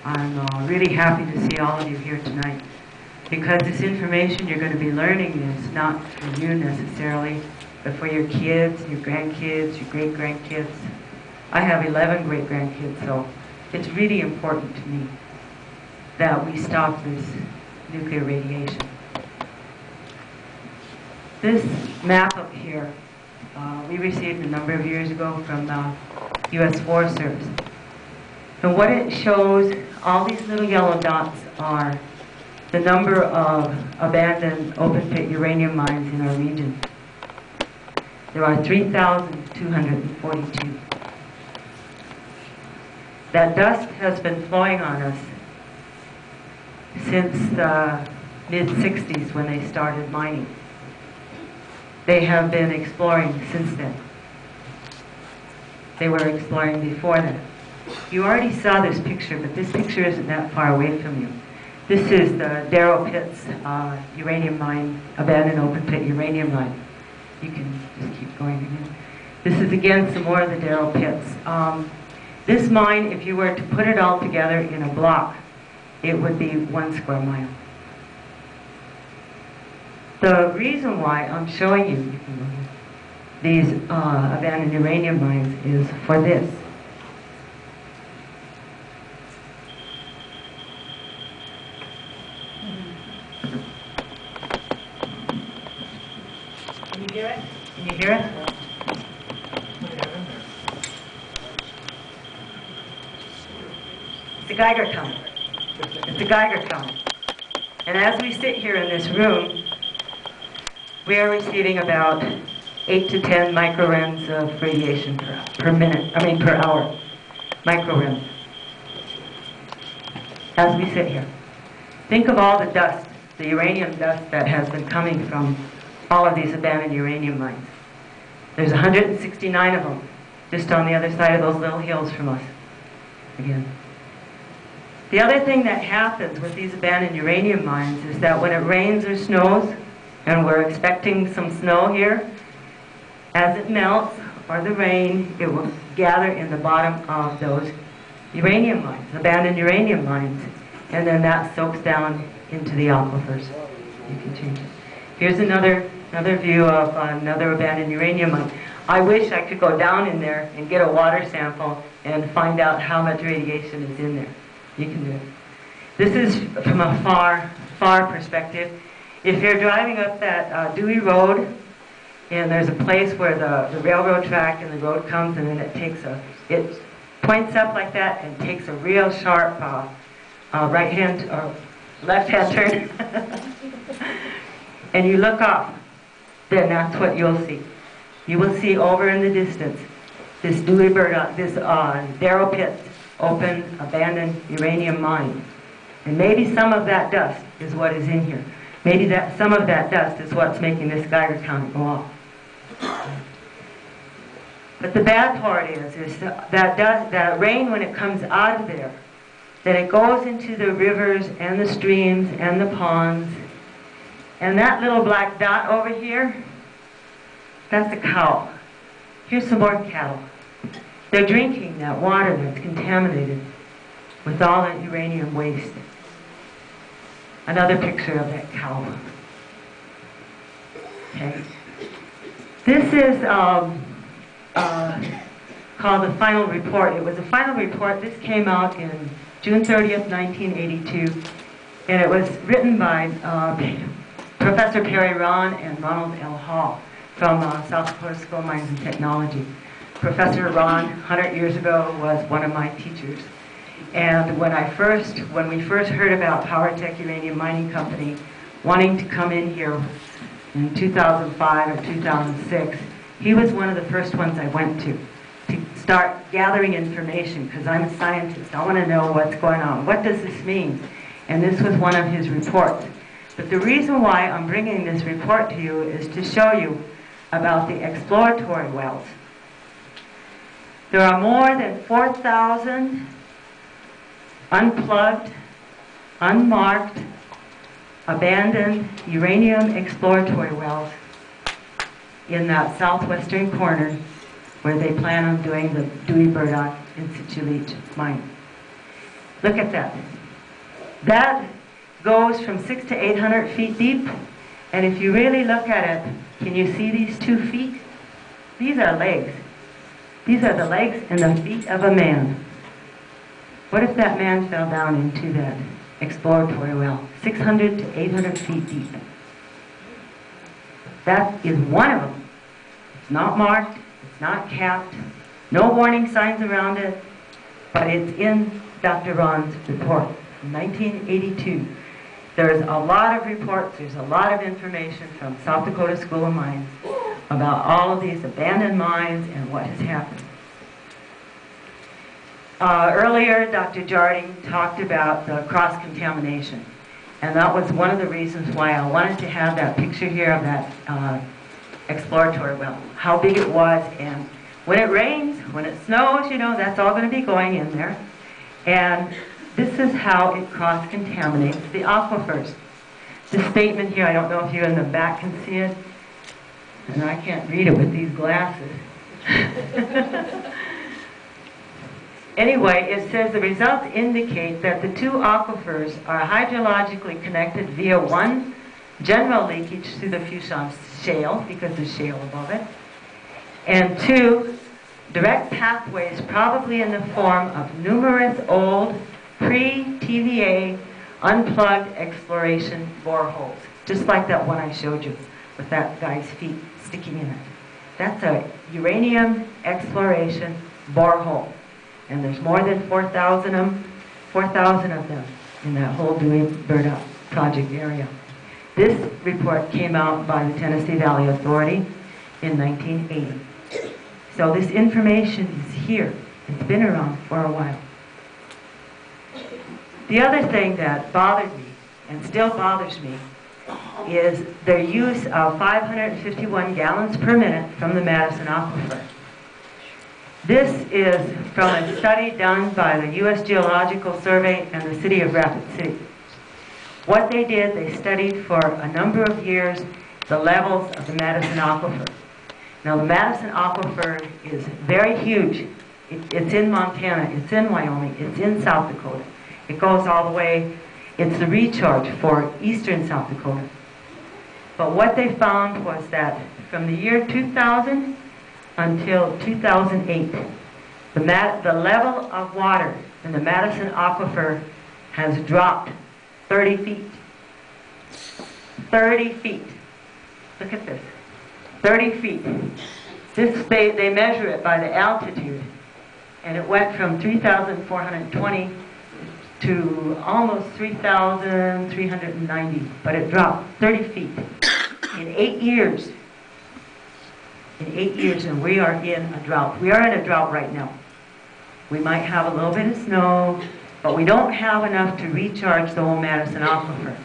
I'm really happy to see all of you here tonight, because this information you're going to be learning is not for you necessarily, but for your kids, your grandkids, your great-grandkids. I have 11 great-grandkids, so it's really important to me that we stop this nuclear radiation. This map up here, we received a number of years ago from the U.S. Forest Service. And what it shows, all these little yellow dots are the number of abandoned open-pit uranium mines in our region. There are 3,242. That dust has been flowing on us since the mid-60s when they started mining. They have been exploring since then. They were exploring before that. You already saw this picture, but this picture isn't that far away from you. This is the Darrow Pits uranium mine, abandoned open pit uranium mine. You can just keep going again. This is again some more of the Darrow Pits. This mine, if you were to put it all together in a block, it would be 1 square mile. The reason why I'm showing you these abandoned uranium mines is for this. Can you hear it? Can you hear it? It's a Geiger counter. It's a Geiger counter. And as we sit here in this room, we are receiving about 8 to 10 microrems of radiation per hour. Microrems. As we sit here. Think of all the dust, the uranium dust that has been coming from all of these abandoned uranium mines. There's 169 of them just on the other side of those little hills from us. Again. The other thing that happens with these abandoned uranium mines is that when it rains or snows, and we're expecting some snow here, as it melts, or the rain, it will gather in the bottom of those uranium mines, abandoned uranium mines, and then that soaks down into the aquifers. You can change it. Here's another view of another abandoned uranium mine. I wish I could go down in there and get a water sample and find out how much radiation is in there. You can do it. This is from a far perspective. If you're driving up that Dewey Road, and there's a place where the railroad track and the road comes, and then it points up like that and takes a real sharp right-hand or left-hand turn, and you look off, then that's what you'll see. You will see over in the distance this Darrow Pits open, abandoned uranium mine. And maybe some of that dust is what is in here. Maybe some of that dust is what's making this Geiger counter go off. But the bad part is that rain, when it comes out of there, that it goes into the rivers and the streams and the ponds. And that little black dot over here, that's a cow. Here's some more cattle. They're drinking that water that's contaminated with all that uranium waste. Another picture of that cow. Okay. This is called the final report. It was a final report. This came out in June 30th, 1982, and it was written by Professor Perry Ron and Ronald L. Hall from South Dakota School of Mines and Technology. Professor Ron, 100 years ago, was one of my teachers. And when we first heard about POWERTECH Uranium Mining Company wanting to come in here in 2005 or 2006, he was one of the first ones I went to start gathering information, because I'm a scientist. I want to know what's going on. What does this mean? And this was one of his reports. But the reason why I'm bringing this report to you is to show you about the exploratory wells. There are more than 4,000 unplugged, unmarked, abandoned uranium exploratory wells in that southwestern corner where they plan on doing the Dewey Burdock in situ leach mine. Look at that. That goes from 600 to 800 feet deep. And if you really look at it, can you see these 2 feet? These are legs. These are the legs and the feet of a man. What if that man fell down into that exploratory well? 600 to 800 feet deep. That is one of them. It's not marked. It's not capped. No warning signs around it. But it's in Dr. Ron's report from 1982. There's a lot of reports, there's a lot of information from South Dakota School of Mines about all of these abandoned mines and what has happened. Earlier, Dr. Jarding talked about the cross-contamination. And that was one of the reasons why I wanted to have that picture here of that exploratory well. How big it was, and when it rains, when it snows, you know, that's all going to be going in there. And this is how it cross-contaminates the aquifers. This statement here, I don't know if you in the back can see it, and I can't read it with these glasses. Anyway, it says the results indicate that the 2 aquifers are hydrologically connected via 1, general leakage through the Fuchon shale, because there's shale above it, and 2, direct pathways probably in the form of numerous old pre-TVA unplugged exploration boreholes, just like that one I showed you with that guy's feet sticking in it. That's a uranium exploration borehole. And there's more than 4,000 of them in that whole Dewey Bird Up project area. This report came out by the Tennessee Valley Authority in 1980. So this information is here. It's been around for a while. The other thing that bothered me, and still bothers me, is their use of 551 gallons per minute from the Madison Aquifer. This is from a study done by the U.S. Geological Survey and the City of Rapid City. What they did, they studied for a number of years the levels of the Madison Aquifer. Now, the Madison Aquifer is very huge. It's in Montana, it's in Wyoming, it's in South Dakota. It goes all the way, it's the recharge for eastern South Dakota. But what they found was that from the year 2000 until 2008, the level of water in the Madison Aquifer has dropped 30 feet. 30 feet. Look at this. 30 feet. They measure it by the altitude, and it went from 3,420 to almost 3,390, but it dropped 30 feet in 8 years. In 8 years, and we are in a drought. We are in a drought right now. We might have a little bit of snow, but we don't have enough to recharge the whole Madison Aquifer.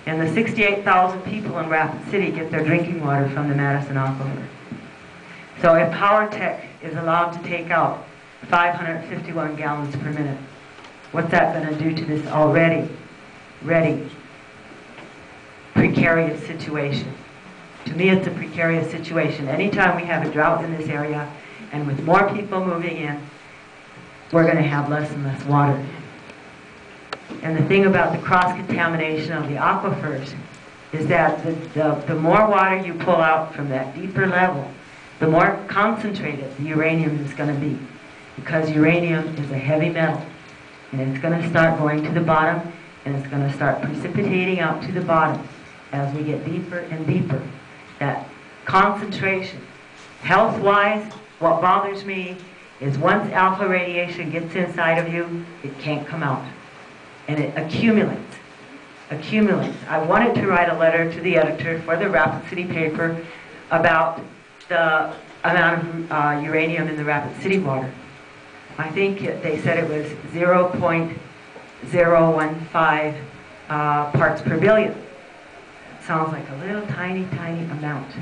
And the 68,000 people in Rapid City get their drinking water from the Madison Aquifer. So if POWERTECH is allowed to take out 551 gallons per minute, what's that going to do to this already ready precarious situation? To me, it's a precarious situation. Anytime we have a drought in this area, and with more people moving in, we're going to have less and less water. And the thing about the cross-contamination of the aquifers is that the more water you pull out from that deeper level, the more concentrated the uranium is going to be. Because uranium is a heavy metal, and it's going to start going to the bottom, and it's going to start precipitating out to the bottom as we get deeper and deeper. That concentration. Health-wise, what bothers me is once alpha radiation gets inside of you, it can't come out. And it accumulates. Accumulates. I wanted to write a letter to the editor for the Rapid City paper about the amount of uranium in the Rapid City water. I think they said it was 0.015 parts per billion. Sounds like a little tiny, tiny amount.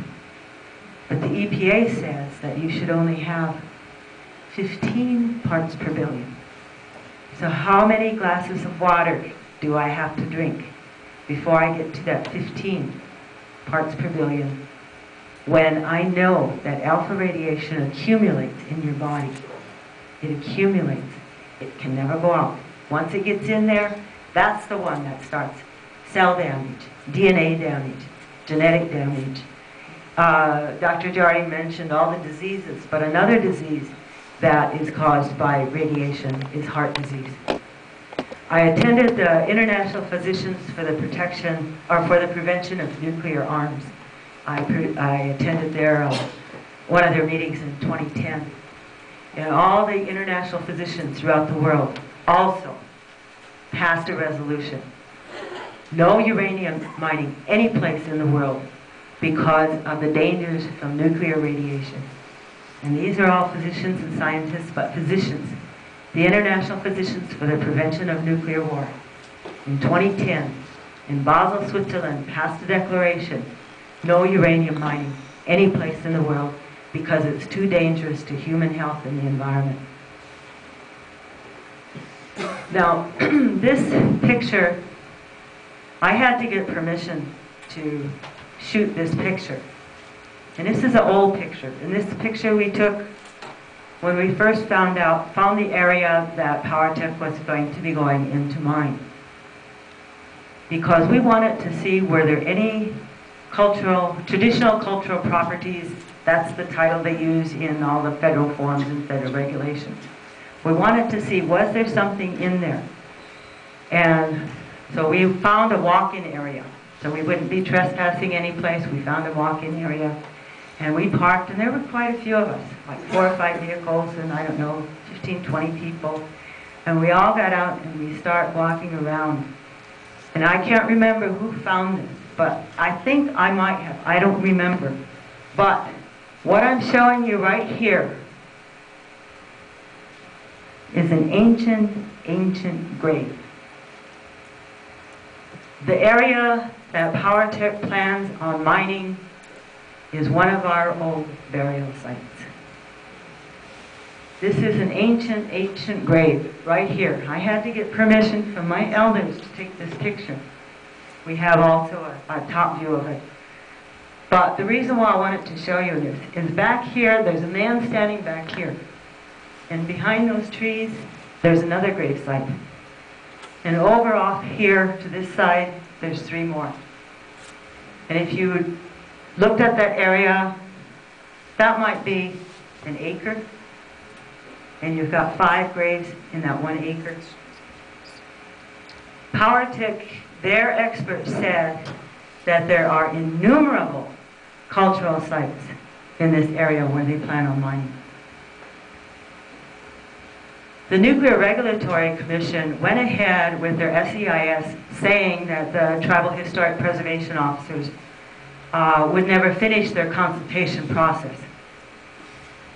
But the EPA says that you should only have 15 parts per billion. So how many glasses of water do I have to drink before I get to that 15 parts per billion when I know that alpha radiation accumulates in your body? It accumulates. It can never go out. Once it gets in there, that's the one that starts cell damage, DNA damage, genetic damage. Dr. Jari mentioned all the diseases, but another disease that is caused by radiation is heart disease. I attended the International Physicians for the Protection, or for the Prevention of Nuclear Arms. I attended one of their meetings in 2010. And all the international physicians throughout the world also passed a resolution. No uranium mining any place in the world because of the dangers from nuclear radiation. And these are all physicians and scientists, but physicians. The International Physicians for the Prevention of Nuclear War, in 2010, in Basel, Switzerland, passed a declaration, no uranium mining any place in the world because it's too dangerous to human health and the environment. Now, this picture, I had to get permission to shoot this picture. And this is an old picture. And this picture we took when we first found the area that POWERTECH was going to be going in to mine. Because we wanted to see were there any traditional cultural properties. That's the title they use in all the federal forms and federal regulations. We wanted to see, was there something in there? And so we found a walk-in area. So we wouldn't be trespassing any place. We found a walk-in area. And we parked, and there were quite a few of us, like 4 or 5 vehicles, and I don't know, 15, 20 people. And we all got out, and we start walking around. And I can't remember who found this, but I think I might have. I don't remember. But what I'm showing you right here is an ancient grave. The area that POWERTECH plans on mining is one of our old burial sites. This is an ancient grave right here. I had to get permission from my elders to take this picture. We have also a top view of it. But the reason why I wanted to show you this is back here, there's a man standing back here. And behind those trees, there's another grave site. And over off here to this side, there's 3 more. And if you looked at that area, that might be an acre. And you've got 5 graves in that 1 acre. POWERTECH, their experts said that there are innumerable cultural sites in this area where they plan on mining. The Nuclear Regulatory Commission went ahead with their SEIS saying that the Tribal Historic Preservation Officers would never finish their consultation process.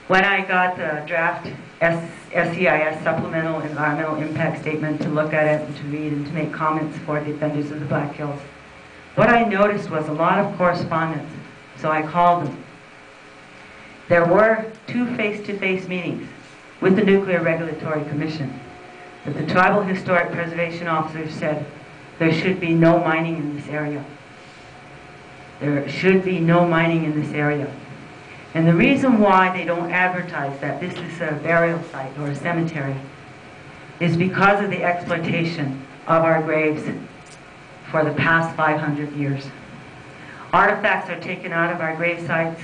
When I got the draft SEIS Supplemental Environmental Impact Statement to look at it and to read and to make comments for defenders of the Black Hills, what I noticed was a lot of correspondence, so I called them. There were 2 face-to-face meetings with the Nuclear Regulatory Commission that the Tribal Historic Preservation Officers said there should be no mining in this area. There should be no mining in this area. And the reason why they don't advertise that this is a burial site or a cemetery is because of the exploitation of our graves for the past 500 years. Artifacts are taken out of our grave sites.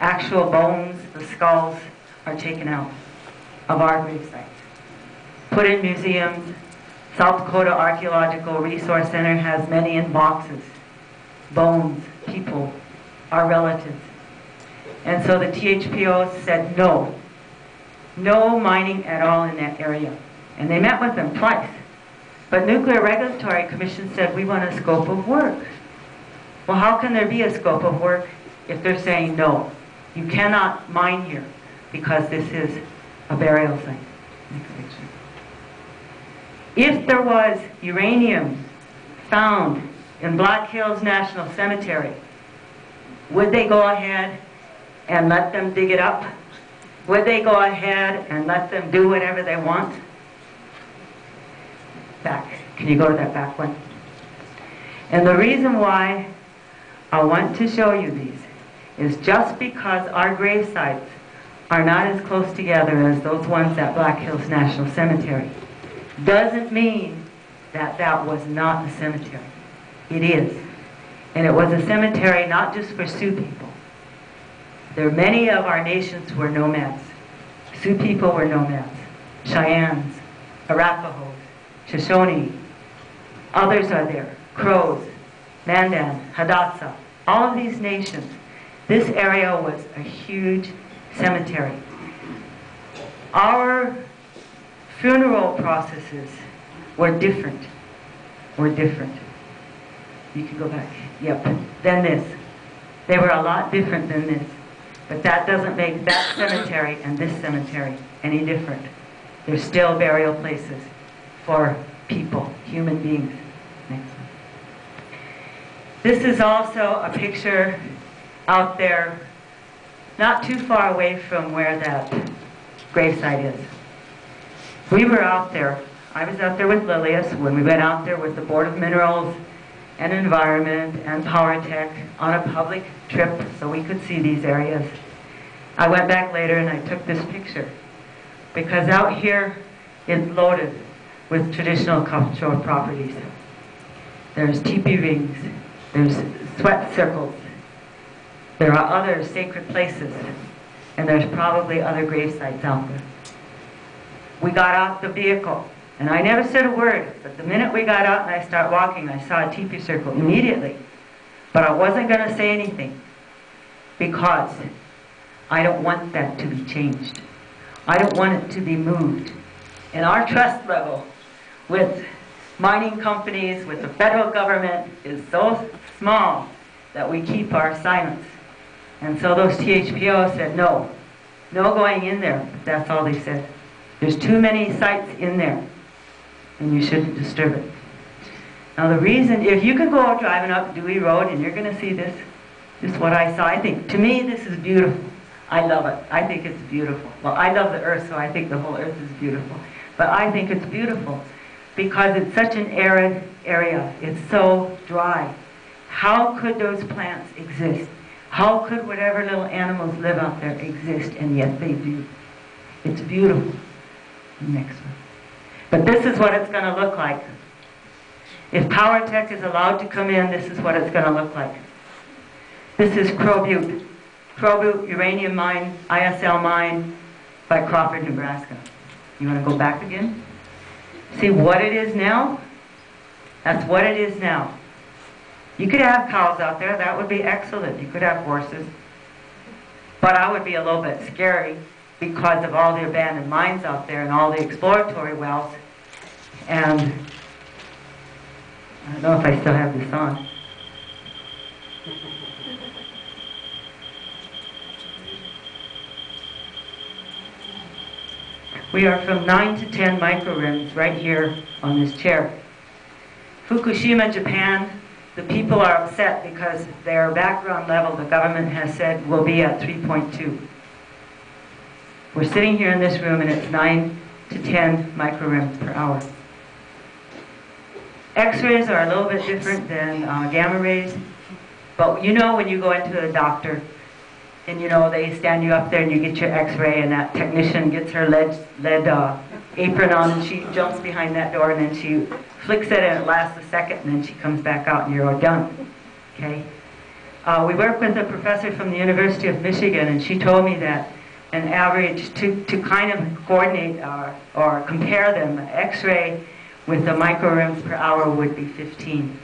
Actual bones, the skulls, are taken out of our grave sites. Put in museums. South Dakota Archaeological Resource Center has many in boxes. Bones, people, our relatives. And so the THPO said no. No mining at all in that area. And they met with them twice. But Nuclear Regulatory Commission said we want a scope of work. Well, how can there be a scope of work if they're saying no? You cannot mine here because this is a burial site. Next picture. If there was uranium found in Black Hills National Cemetery, would they go ahead and let them dig it up? Would they go ahead and let them do whatever they want? Back. Can you go to that back one? And the reason why I want to show you these is just because our grave sites are not as close together as those ones at Black Hills National Cemetery. doesn't mean that that was not a cemetery. It is. And it was a cemetery not just for Sioux people. There are many of our nations who were nomads. Sioux people were nomads. Cheyennes, Arapahoes, Shoshone. Others are there. Crows, Mandan, Hidatsa. All of these nations. This area was a huge cemetery. Our funeral processes were different. You can go back. Yep. Than this. They were a lot different than this. But that doesn't make that cemetery and this cemetery any different. They're still burial places for people, human beings. Next one. This is also a picture out there, not too far away from where that gravesite is. We were out there. I was out there with Lilius when we went out there with the Board of Minerals and Environment and POWERTECH on a public trip so we could see these areas. I went back later and I took this picture because out here it's loaded with traditional cultural properties. There's teepee rings, there's sweat circles, there are other sacred places, and there's probably other grave sites out there. We got out the vehicle, and I never said a word, but the minute we got out and I started walking, I saw a teepee circle immediately. But I wasn't going to say anything because I don't want that to be changed. I don't want it to be moved. And our trust level with mining companies, with the federal government, is so small that we keep our silence. And so those THPOs said, no, no going in there. That's all they said. There's too many sites in there, and you shouldn't disturb it. Now the reason, if you can go out driving up Dewey Road and you're going to see this, just what I saw, I think, to me, this is beautiful. I love it. I think it's beautiful. Well, I love the earth, so I think the whole earth is beautiful. But I think it's beautiful because it's such an arid area. It's so dry. How could those plants exist? How could whatever little animals live out there exist? And yet they do. It's beautiful. Next one. But this is what it's going to look like. If POWERTECH is allowed to come in, this is what it's going to look like. This is Crow Butte. Crow Butte Uranium Mine, ISL mine by Crawford, Nebraska. You want to go back again? See what it is now? That's what it is now. You could have cows out there. That would be excellent. You could have horses. But I would be a little bit scary because of all the abandoned mines out there and all the exploratory wells. And I don't know if I still have this on. We are from 9 to 10 microrims right here on this chair. Fukushima, Japan, the people are upset because their background level, the government has said, will be at 3.2. We're sitting here in this room and it's 9 to 10 microrims per hour. X-rays are a little bit different than gamma rays, but you know when you go into a doctor and you know they stand you up there and you get your X-ray and that technician gets her lead apron on and she jumps behind that door and then she flicks it and it lasts a second and then she comes back out and you're all done. Okay? We work with a professor from the University of Michigan and she told me that an average, to kind of coordinate or compare them, X-ray with the microrims per hour would be 15.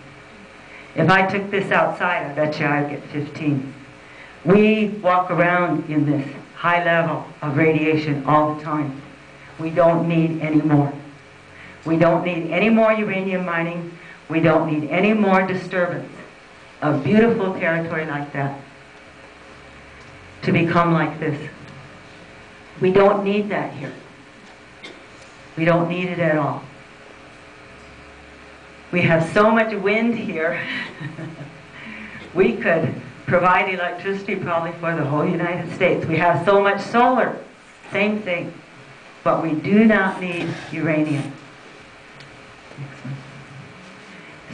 If I took this outside, I bet you I'd get 15. We walk around in this high level of radiation all the time. We don't need any more. We don't need any more uranium mining. We don't need any more disturbance of beautiful territory like that to become like this. We don't need that here. We don't need it at all. We have so much wind here, we could provide electricity probably for the whole United States. We have so much solar, same thing. But we do not need uranium.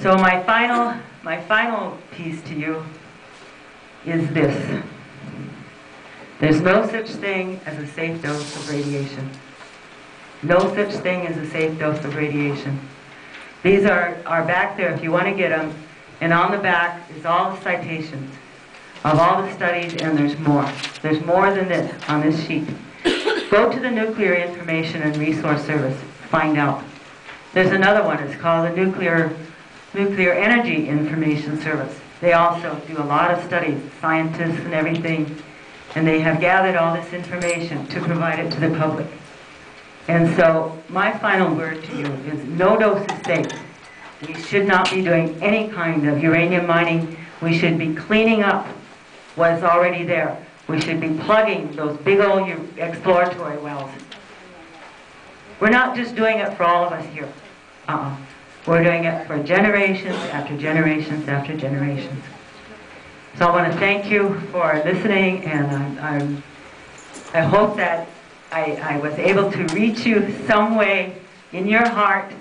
So my final piece to you is this. There's no such thing as a safe dose of radiation. No such thing as a safe dose of radiation. These are back there if you want to get them. And on the back is all the citations of all the studies, and there's more. There's more than this on this sheet. Go to the Nuclear Information and Resource Service. Find out. There's another one. It's called the Nuclear Energy Information Service. They also do a lot of studies, scientists and everything, and they have gathered all this information to provide it to the public. And so my final word to you is no dose is safe. We should not be doing any kind of uranium mining. We should be cleaning up what is already there. We should be plugging those big old exploratory wells. We're not just doing it for all of us here. We're doing it for generations after generations after generations. So I want to thank you for listening, and I hope that I was able to reach you some way in your heart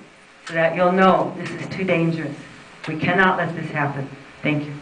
so that you'll know this is too dangerous. We cannot let this happen. Thank you.